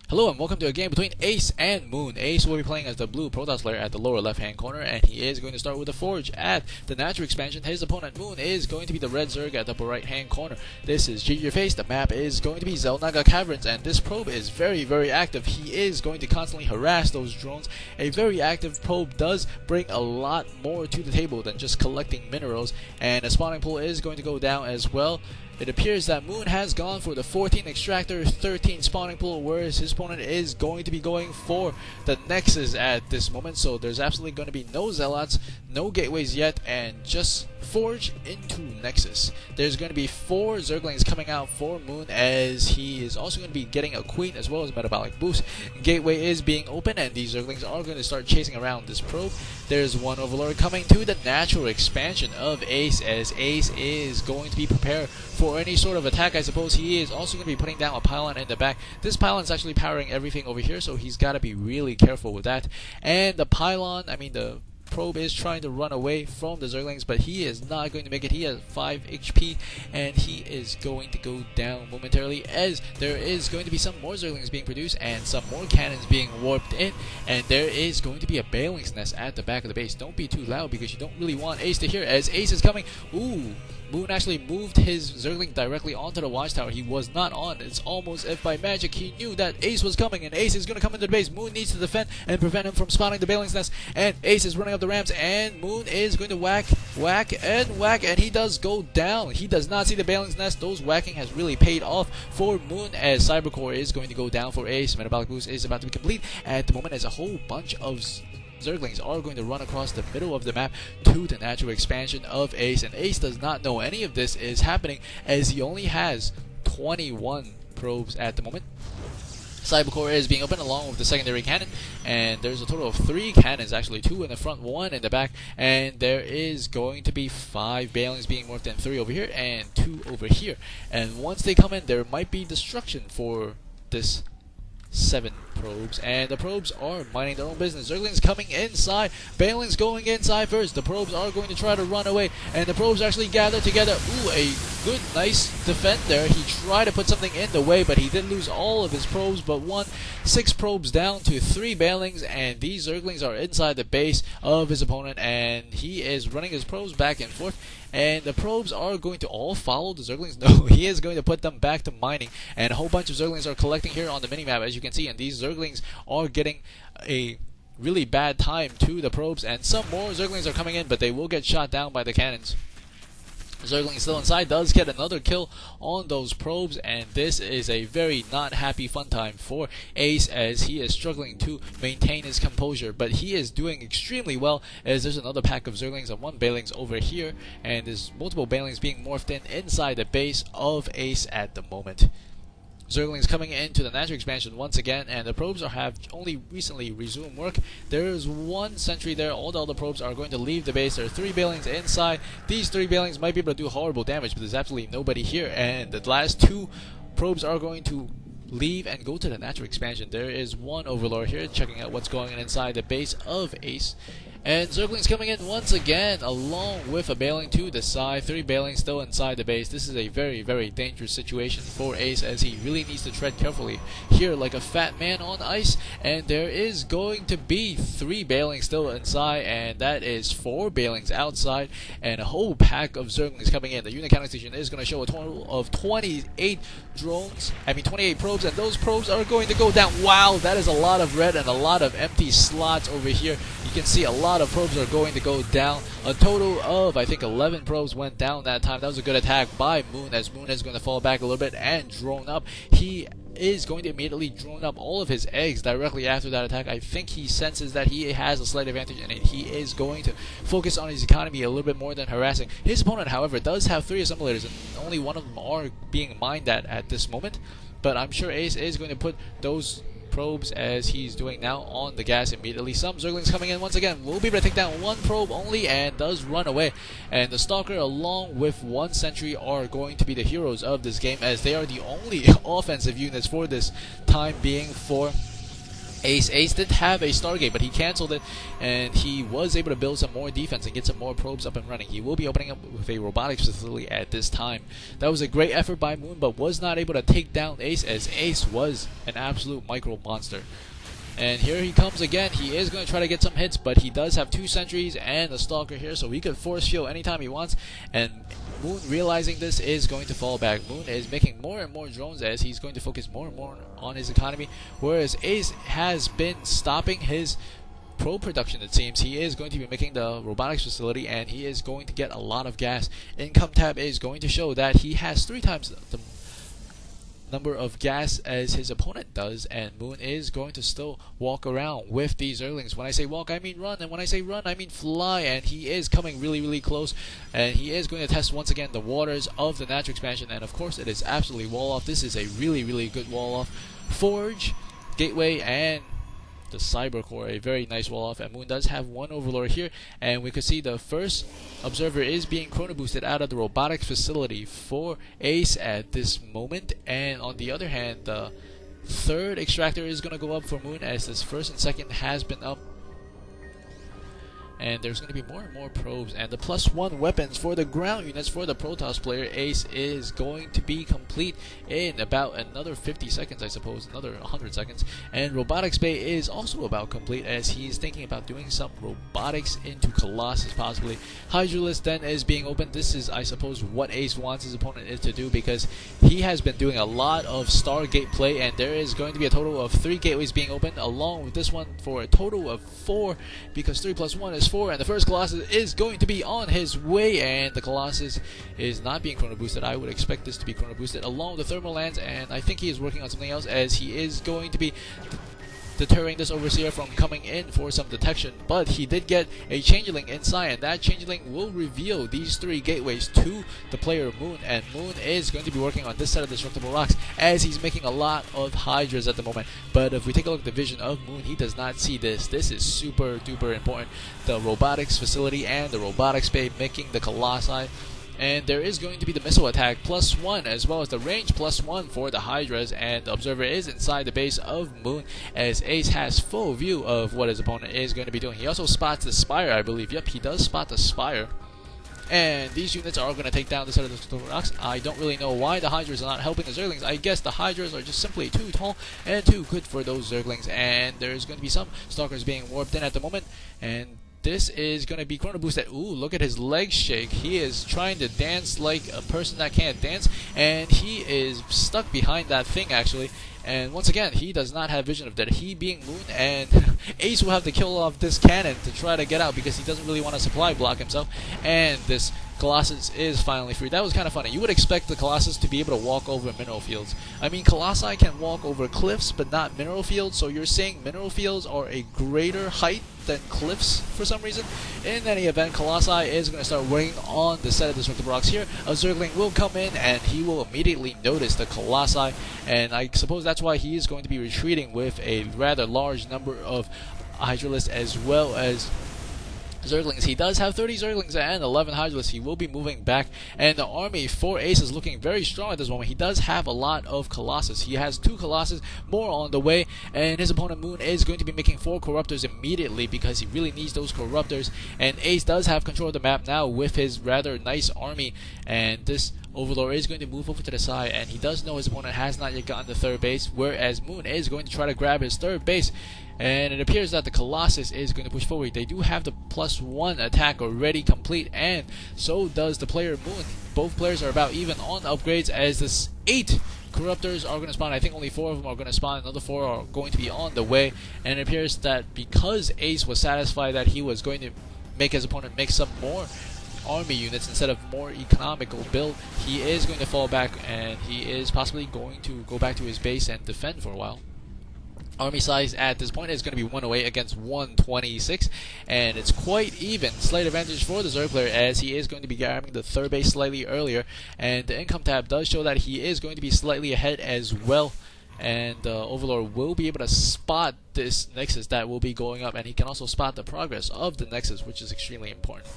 Hello and welcome to a game between AcE and Moon. AcE will be playing as the blue Protoss player at the lower left hand corner, and he is going to start with the Forge at the natural expansion. His opponent Moon is going to be the red Zerg at the upper right hand corner. This is Cheat Your Face. The map is going to be Xel'Naga Caverns, and this probe is very active. He is going to constantly harass those drones. A very active probe does bring a lot more to the table than just collecting minerals, and a spawning pool is going to go down as well. It appears that Moon has gone for the 14 extractor, 13 spawning pool, whereas his opponent is going to be going for the Nexus at this moment. So there's absolutely going to be no Zealots, no gateways yet, and just Forge into Nexus. There's going to be 4 Zerglings coming out for Moon, as he is also going to be getting a Queen as well as metabolic boost. Gateway is being open, and these Zerglings are going to start chasing around this probe. There's one Overlord coming to the natural expansion of AcE, as AcE is going to be prepared for any sort of attack. I suppose he is also going to be putting down a pylon in the back. This pylon is actually powering everything over here, so he's got to be really careful with that. And the pylon, the probe is trying to run away from the Zerglings, but he is not going to make it. He has 5 HP, and he is going to go down momentarily, as there is going to be some more Zerglings being produced and some more cannons being warped in, and there is going to be a Baling's Nest at the back of the base. Don't be too loud because you don't really want AcE to hear, as AcE is coming. Ooh! Moon actually moved his Zergling directly onto the watchtower. He was not on. It's almost if by magic he knew that AcE was coming, and AcE is going to come into the base. Moon needs to defend and prevent him from spawning the Baling's Nest, and AcE is running up the ramps, and Moon is going to whack, and he does go down. He does not see the Baling's Nest. Those whacking has really paid off for Moon, as Cybercore is going to go down for AcE. Metabolic boost is about to be complete at the moment, as a whole bunch of Zerglings are going to run across the middle of the map to the natural expansion of AcE, and AcE does not know any of this is happening, as he only has 21 probes at the moment. Cybercore is being opened along with the secondary cannon, and there's a total of 3 cannons, actually 2 in the front, 1 in the back, and there is going to be 5 Balings being morphed, and 3 over here and 2 over here. And once they come in, there might be destruction for this 7 probes, and the probes are minding their own business. Zerglings coming inside, Balings going inside first. The probes are going to try to run away, and the probes actually gather together. Ooh, a good, nice defend there. He tried to put something in the way, but he did lose all of his probes, but won 6 probes down to 3 Balings, and these Zerglings are inside the base of his opponent, and he is running his probes back and forth. And the probes are going to all follow the Zerglings. No, he is going to put them back to mining, and a whole bunch of Zerglings are collecting here on the minimap, as you can see, and these Zerglings are getting a really bad time to the probes, and some more Zerglings are coming in, but they will get shot down by the cannons. Zergling still inside, does get another kill on those probes, and this is a very not happy fun time for AcE, as he is struggling to maintain his composure, but he is doing extremely well, as there's another pack of Zerglings and 1 Balings over here, and there's multiple Balings being morphed in inside the base of AcE at the moment. Zerglings coming into the natural expansion once again, and the probes have only recently resumed work. There is 1 sentry there. All the other probes are going to leave the base. There are 3 Balings inside. These 3 Balings might be able to do horrible damage, but there's absolutely nobody here, and the last 2 probes are going to leave and go to the natural expansion. There is 1 Overlord here checking out what's going on inside the base of AcE. And Zerglings coming in once again, along with a Baling to the side. 3 Balings still inside the base. This is a very dangerous situation for AcE, as he really needs to tread carefully here like a fat man on ice. And there is going to be 3 Balings still inside, and that is 4 Balings outside, and a whole pack of Zerglings coming in. The unit counting station is going to show a total of 28 probes, and those probes are going to go down. Wow, that is a lot of red and a lot of empty slots over here. You can see a lot of probes are going to go down. A total of, I think, 11 probes went down that time. That was a good attack by Moon, as Moon is going to fall back a little bit and drone up. He is going to immediately drone up all of his eggs directly after that attack. I think he senses that he has a slight advantage, and he is going to focus on his economy a little bit more than harassing. His opponent, however, does have 3 assimilators, and only 1 of them are being mined at this moment. But I'm sure AcE is going to put those probes, as he's doing now, on the gas immediately. Some Zerglings coming in once again will be able to take down 1 probe only, and does run away. And the Stalker, along with 1 sentry, are going to be the heroes of this game, as they are the only offensive units for this time being for AcE did have a Stargate, but he cancelled it, and he was able to build some more defense and get some more probes up and running. He will be opening up with a robotics facility at this time. That was a great effort by Moon, but was not able to take down AcE, as AcE was an absolute micro monster. And here he comes again. He is going to try to get some hits, but he does have 2 sentries and a stalker here, so he could force fuel anytime he wants. And Moon, realizing this, is going to fall back. Moon is making more and more drones as he's going to focus more and more on his economy, whereas AcE has been stopping his probe production. It seems he is going to be making the robotics facility, and he is going to get a lot of gas. Income tab is going to show that he has 3 times the number of gas as his opponent does, and Moon is going to still walk around with these Zerglings. When I say walk, I mean run, and when I say run, I mean fly, and he is coming really, really close, and he is going to test once again the waters of the natural expansion, and of course it is absolutely wall off. This is a really, really good wall off. Forge, Gateway, and the Cyber Core, a very nice wall off, and Moon does have 1 Overlord here, and we could see the first observer is being chrono boosted out of the robotics facility for AcE at this moment, and on the other hand, the 3rd extractor is going to go up for Moon, as this 1st and 2nd has been up. And there's going to be more and more probes, and the +1 weapons for the ground units for the Protoss player AcE is going to be complete in about another 50 seconds, I suppose, another 100 seconds. And Robotics Bay is also about complete, as he's thinking about doing some robotics into Colossus possibly. Hydralisk then is being opened. This is, I suppose, what AcE wants his opponent is to do, because he has been doing a lot of Stargate play, and there is going to be a total of 3 gateways being opened, along with this one for a total of 4, because 3 + 1 is 4, and the first Colossus is going to be on his way, and the Colossus is not being chrono boosted. I would expect this to be chrono boosted along with the thermal lands, and I think he is working on something else, as he is going to be deterring this Overseer from coming in for some detection. But he did get a Changeling inside, and that Changeling will reveal these 3 gateways to the player Moon, and Moon is going to be working on this set of destructible rocks, as he's making a lot of Hydras at the moment. But if we take a look at the vision of Moon, he does not see this. This is super duper important. The robotics facility and the robotics bay making the Colossi. And there is going to be the missile attack +1, as well as the range +1 for the Hydras, and the observer is inside the base of Moon, as AcE has full view of what his opponent is going to be doing. He also spots the Spire, I believe. Yep, he does spot the Spire. And these units are going to take down the set of the rocks. I don't really know why the Hydras are not helping the Zerglings. I guess the Hydras are just simply too tall and too good for those Zerglings. And there's going to be some Stalkers being warped in at the moment, and this is going to be chrono boosted. Ooh, look at his legs shake. He is trying to dance like a person that can't dance, and he is stuck behind that thing, actually. And once again, he does not have vision of that. He being Moon, and AcE will have to kill off this cannon to try to get out, because he doesn't really want to supply block himself. And this Colossus is finally free. That was kind of funny. You would expect the Colossus to be able to walk over mineral fields. I mean, Colossi can walk over cliffs, but not mineral fields, so you're saying mineral fields are a greater height than cliffs for some reason? In any event, Colossi is going to start working on the set of destructible rocks here. A Zergling will come in, and he will immediately notice the Colossi, and I suppose that's why he is going to be retreating with a rather large number of Hydralisks as well as Zerglings. He does have 30 Zerglings and 11 Hydralisks. He will be moving back, and the army for AcE is looking very strong at this moment. He does have a lot of Colossus. He has 2 Colossus, more on the way, and his opponent Moon is going to be making 4 Corruptors immediately, because he really needs those Corruptors, and AcE does have control of the map now with his rather nice army, and this Overlord is going to move over to the side, and he does know his opponent has not yet gotten the 3rd base, whereas Moon is going to try to grab his 3rd base. And it appears that the Colossus is going to push forward. They do have the +1 attack already complete, and so does the player Moon. Both players are about even on upgrades, as this 8 Corruptors are going to spawn. I think only 4 of them are going to spawn. Another 4 are going to be on the way. And it appears that because AcE was satisfied that he was going to make his opponent make some more army units instead of more economical build, he is going to fall back, and he is possibly going to go back to his base and defend for a while. Army size at this point is going to be 108 against 126, and it's quite even. Slight advantage for the Zerg player, as he is going to be grabbing the 3rd base slightly earlier, and the income tab does show that he is going to be slightly ahead as well. And Overlord will be able to spot this Nexus that will be going up, and he can also spot the progress of the Nexus, which is extremely important.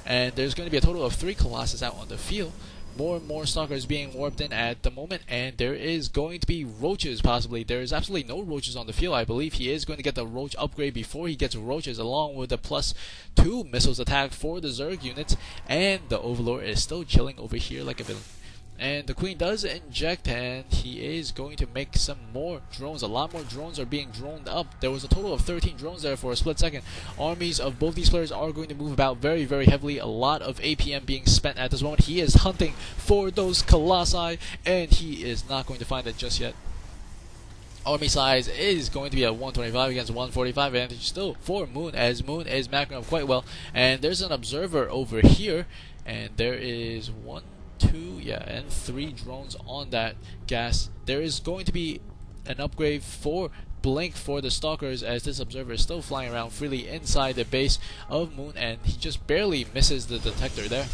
And there's going to be a total of 3 Colossus out on the field, more and more stalkers being warped in at the moment, and there is going to be roaches possibly. There is absolutely no roaches on the field. I believe he is going to get the roach upgrade before he gets roaches, along with the +2 missiles attack for the Zerg units, and the Overlord is still chilling over here like a villain. And the Queen does inject, and he is going to make some more drones. A lot more drones are being droned up. There was a total of 13 drones there for a split second. Armies of both these players are going to move about very, very heavily. A lot of APM being spent at this moment. He is hunting for those Colossi, and he is not going to find it just yet. Army size is going to be a 125 against 145 advantage still for Moon, as Moon is macroing up quite well. And there's an observer over here, and there is 1, 2, and 3 drones on that gas. There is going to be an upgrade for blink for the stalkers, as this observer is still flying around freely inside the base of Moon, and he just barely misses the detector there.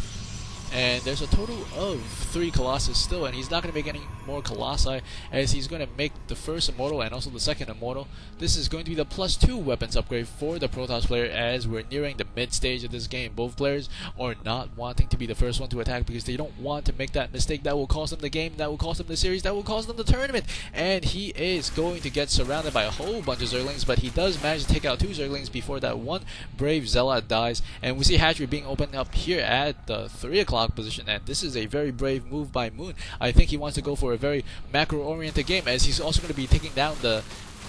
And there's a total of 3 Colossus still, and he's not going to make any more Colossi, as he's going to make the first Immortal and also the second Immortal. This is going to be the +2 weapons upgrade for the Protoss player, as we're nearing the mid stage of this game. Both players are not wanting to be the first one to attack, because they don't want to make that mistake that will cost them the game, that will cost them the series, that will cost them the tournament. And he is going to get surrounded by a whole bunch of Zerglings, but he does manage to take out 2 Zerglings before that one brave Zealot dies. And we see hatchery being opened up here at the 3 o'clock position, and this is a very brave move by Moon. I think he wants to go for a very macro-oriented game, as he's also going to be taking down the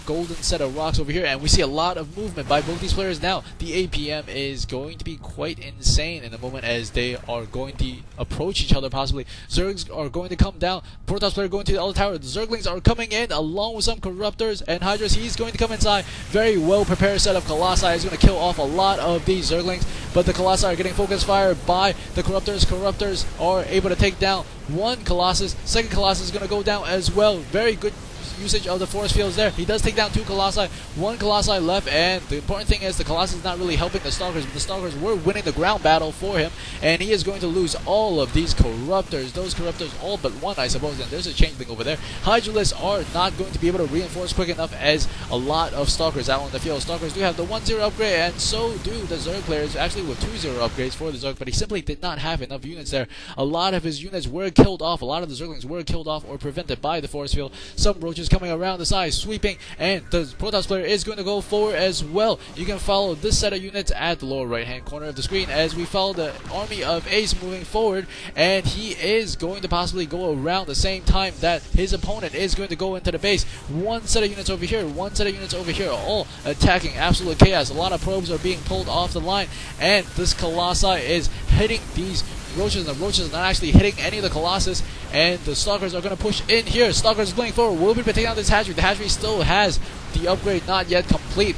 golden set of rocks over here, and we see a lot of movement by both these players now. The APM is going to be quite insane in the moment, as they are going to approach each other possibly. Zergs are going to come down. Protoss player going to the other tower. The Zerglings are coming in along with some Corruptors, and Hydras, he's going to come inside. Very well prepared set of Colossi is going to kill off a lot of these Zerglings, but the Colossi are getting focus fire by the Corruptors. Corruptors are able to take down 1 Colossus. Second Colossus is going to go down as well. Very good usage of the force fields there. He does take down 2 Colossi, 1 Colossi left, and the important thing is the Colossus is not really helping the Stalkers, but the Stalkers were winning the ground battle for him, and he is going to lose all of these Corruptors. Those Corruptors, all but 1, I suppose, and there's a changeling over there. Hydralisks are not going to be able to reinforce quick enough, as a lot of Stalkers out on the field. Stalkers do have the 1-0 upgrade, and so do the Zerg players, actually with 2-0 upgrades for the Zerg, but he simply did not have enough units there. A lot of his units were killed off. A lot of the Zerglings were killed off or prevented by the force field. Some roaches coming around the side, sweeping, and the Protoss player is going to go forward as well. You can follow this set of units at the lower right hand corner of the screen, as we follow the army of AcE moving forward, and he is going to possibly go around the same time that his opponent is going to go into the base. 1 set of units over here, 1 set of units over here, all attacking absolute chaos. A lot of probes are being pulled off the line, and this Colossi is hitting these roaches, and the roaches are not actually hitting any of the Colossus, and the Stalkers are going to push in here. Stalkers blink forward, will be taking out this hatchery. The hatchery still has the upgrade not yet complete,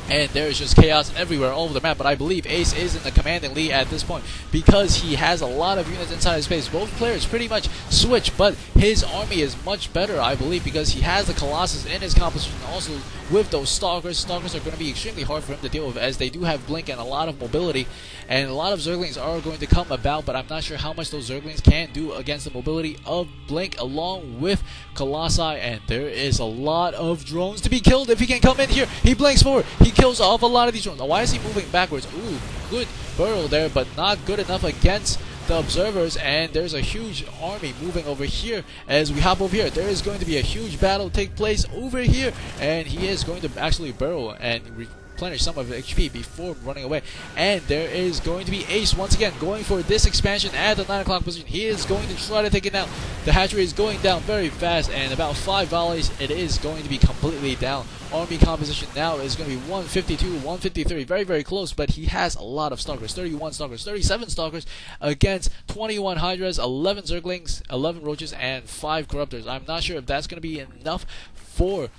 and there is just chaos everywhere all over the map. But I believe AcE is in the commanding lead at this point, because he has a lot of units inside his base. Both players pretty much switch, but his army is much better, I believe, because he has the Colossus in his composition. Also with those Stalkers, Stalkers are going to be extremely hard for him to deal with, as they do have blink and a lot of mobility, and a lot of Zerglings are going to come about, but I'm not sure how much those Zerglings can do against the mobility of blink along with Colossi. And there is a lot of drones to be killed if he can come in here. He blinks forward, he kills off a lot of these drones. Now, why is he moving backwards? Ooh, good burrow there, but not good enough against the observers, and there's a huge army moving over here. As we hop over here, there is going to be a huge battle take place over here, and he is going to actually burrow and replenish some of his HP before running away. And there is going to be AcE once again going for this expansion at the 9 o'clock position. He is going to try to take it down. The hatchery is going down very fast, and about 5 volleys it is going to be completely down. Army composition now is going to be 152, 153, very, very close, but he has a lot of Stalkers, 31 Stalkers, 37 Stalkers against 21 Hydras, 11 Zerglings, 11 Roaches, and 5 Corruptors. I'm not sure if that's going to be enough for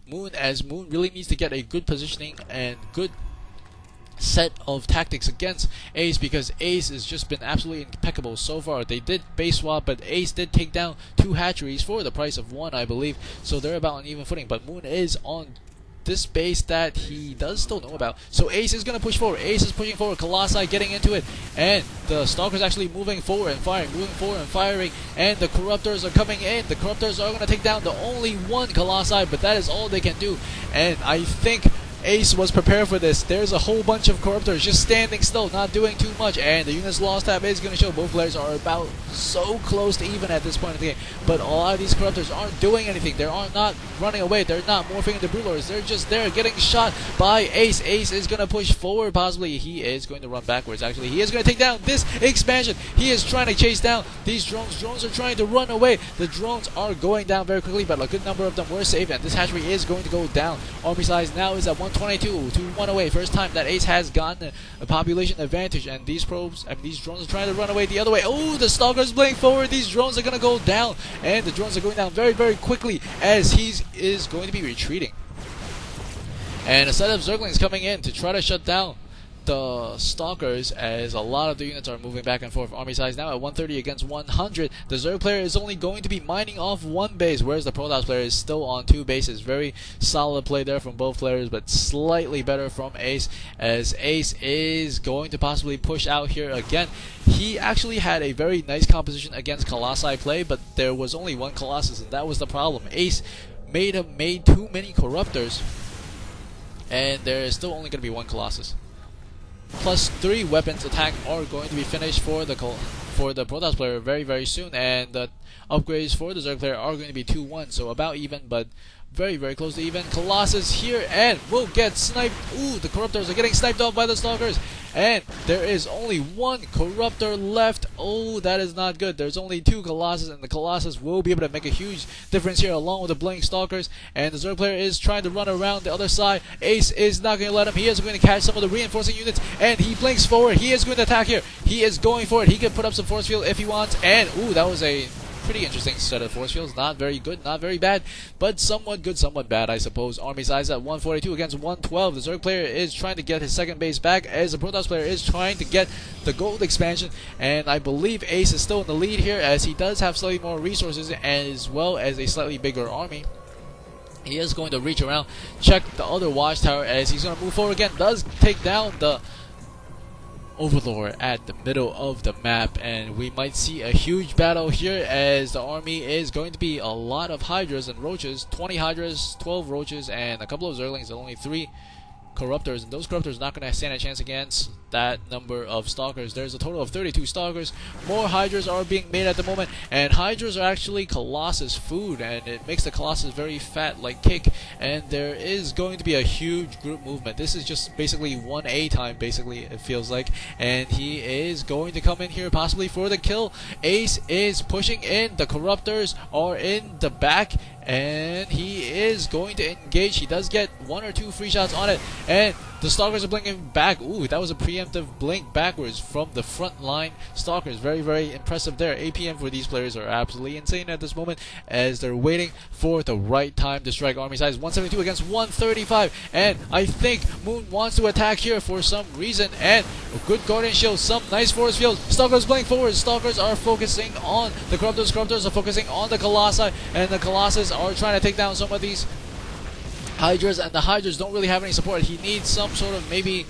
Moon, as Moon really needs to get a good positioning and good set of tactics against AcE, because AcE has just been absolutely impeccable so far. They did base swap, but AcE did take down 2 hatcheries for the price of 1, I believe, so they're about on even footing. But Moon is on this base that he does still know about, so AcE is going to push forward. AcE is pushing forward, Colossi getting into it, and the Stalkers actually moving forward and firing, and the Corruptors are coming in. The Corruptors are going to take down the only 1 Colossi, but that is all they can do, and I think AcE was prepared for this. There's a whole bunch of Corruptors just standing still, not doing too much, and the units lost tab is going to show. Both players are about so close to even at this point in the game, but a lot of these Corruptors aren't doing anything. They are not running away. They're not morphing into Broodlords. They're just there getting shot by AcE. AcE is going to push forward, possibly. He is going to run backwards, actually. He is going to take down this expansion. He is trying to chase down these drones. Drones are trying to run away. The drones are going down very quickly, but a good number of them were saved, and this hatchery is going to go down. Army size now is at 122 to 1 away. First time that AcE has gotten a population advantage, and these drones are trying to run away the other way. Oh, the Stalker's playing forward. These drones are going to go down, and the drones are going down very, very quickly as he is going to be retreating. And a set of Zerglings coming in to try to shut down the Stalkers, as a lot of the units are moving back and forth. Army size now at 130 against 100. The Zerg player is only going to be mining off one base, whereas the Protoss player is still on 2 bases. Very solid play there from both players, but slightly better from AcE, as AcE is going to possibly push out here again. He actually had a very nice composition against Colossi play, but there was only one Colossus, and that was the problem. AcE made too many Corruptors, and there is still only going to be one Colossus. Plus 3 weapons attack are going to be finished for the Protoss player very, very soon, and the upgrades for the Zerg player are going to be 2-1, so about even, but very, very close to even. Colossus here, and will get sniped. Ooh, the Corruptors are getting sniped off by the Stalkers, and there is only one Corruptor left. Oh, that is not good. There's only 2 Colossus, and the Colossus will be able to make a huge difference here along with the Blink Stalkers, and the Zerg player is trying to run around the other side. AcE is not going to let him. He is going to catch some of the reinforcing units, and he blinks forward. He is going to attack here. He is going for it. He can put up some force field if he wants, and ooh, that was a pretty interesting set of force fields. Not very good, not very bad, but somewhat good, somewhat bad, I suppose. Army size at 142 against 112. The Zerg player is trying to get his second base back, as the Protoss player is trying to get the gold expansion, and I believe AcE is still in the lead here, as he does have slightly more resources as well as a slightly bigger army. He is going to reach around, check the other watchtower, as he's going to move forward again. Does take down the Overlord at the middle of the map, and we might see a huge battle here, as the army is going to be a lot of Hydras and Roaches. 20 Hydras, 12 Roaches, and a couple of Zerglings, and only 3 Corruptors, and those Corruptors are not going to stand a chance against that number of Stalkers. There's a total of 32 Stalkers. More Hydras are being made at the moment, and Hydras are actually Colossus food, and it makes the Colossus very fat like cake, and there is going to be a huge group movement. This is just basically 1A time, basically, it feels like, and he is going to come in here possibly for the kill. AcE is pushing in. The Corruptors are in the back, and he is going to engage. He does get 1 or 2 free shots on it, and the Stalkers are blinking back. Ooh, that was a preemptive blink backwards from the front line Stalkers. Very, very impressive there. APM for these players are absolutely insane at this moment, as they're waiting for the right time to strike. Army size 172 against 135, and I think Moon wants to attack here for some reason, and a good Guardian Shield, some nice force fields. Stalkers blink forward. Stalkers are focusing on the Corruptors. Corruptors are focusing on the Colossi, and the Colossus are trying to take down some of these Hydras, and the Hydras don't really have any support. He needs some sort of maybe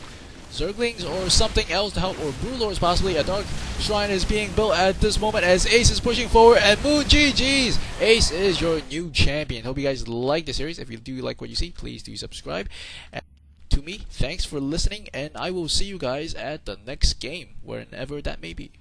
Zerglings or something else to help, or Broodlords possibly. A Dark Shrine is being built at this moment, as AcE is pushing forward, and Moon GG's! AcE is your new champion. Hope you guys like the series. If you do like what you see, please do subscribe. And to me, thanks for listening, and I will see you guys at the next game, wherever that may be.